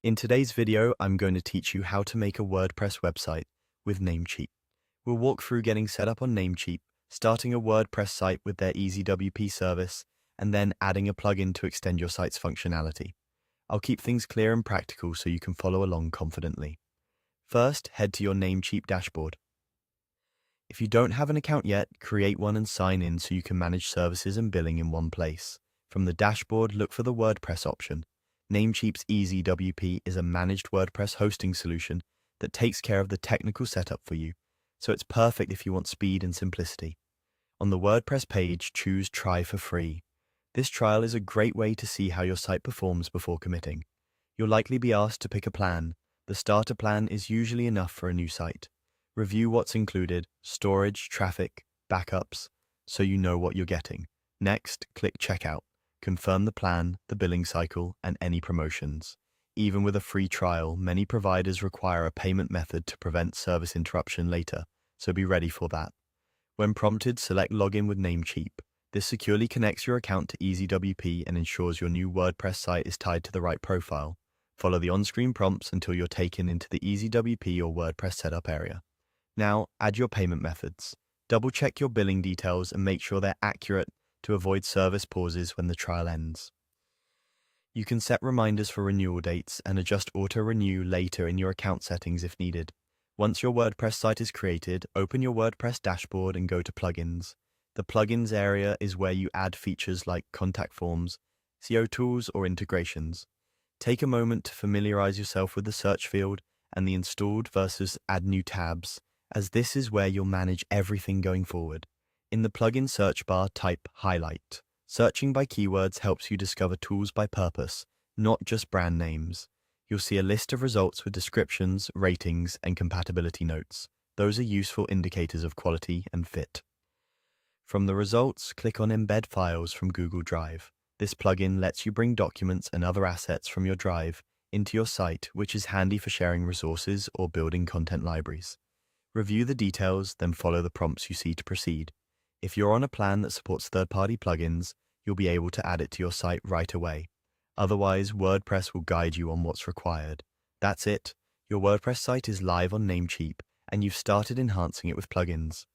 In today's video, I'm going to teach you how to make a WordPress website with Namecheap. We'll walk through getting set up on Namecheap, starting a WordPress site with their EasyWP service, and then adding a plugin to extend your site's functionality. I'll keep things clear and practical so you can follow along confidently. First, head to your Namecheap dashboard. If you don't have an account yet, create one and sign in so you can manage services and billing in one place. From the dashboard, look for the WordPress option. Namecheap's EasyWP is a managed WordPress hosting solution that takes care of the technical setup for you, so it's perfect if you want speed and simplicity. On the WordPress page, choose Try for Free. This trial is a great way to see how your site performs before committing. You'll likely be asked to pick a plan. The starter plan is usually enough for a new site. Review what's included, storage, traffic, backups, so you know what you're getting. Next, click Checkout. Confirm the plan, the billing cycle, and any promotions. Even with a free trial, many providers require a payment method to prevent service interruption later, so be ready for that. When prompted, select Login with Namecheap. This securely connects your account to EasyWP and ensures your new WordPress site is tied to the right profile. Follow the on-screen prompts until you're taken into the EasyWP or WordPress setup area. Now, add your payment methods. Double-check your billing details and make sure they're accurate to avoid service pauses when the trial ends. You can set reminders for renewal dates and adjust auto-renew later in your account settings if needed. Once your WordPress site is created, open your WordPress dashboard and go to Plugins. The Plugins area is where you add features like contact forms, SEO tools, or integrations. Take a moment to familiarize yourself with the search field and the installed versus add new tabs, as this is where you'll manage everything going forward. In the plugin search bar, type Highlight. Searching by keywords helps you discover tools by purpose, not just brand names. You'll see a list of results with descriptions, ratings, and compatibility notes. Those are useful indicators of quality and fit. From the results, click on Embed Files from Google Drive. This plugin lets you bring documents and other assets from your Drive into your site, which is handy for sharing resources or building content libraries. Review the details, then follow the prompts you see to proceed. If you're on a plan that supports third-party plugins, you'll be able to add it to your site right away. Otherwise, WordPress will guide you on what's required. That's it. Your WordPress site is live on Namecheap, and you've started enhancing it with plugins.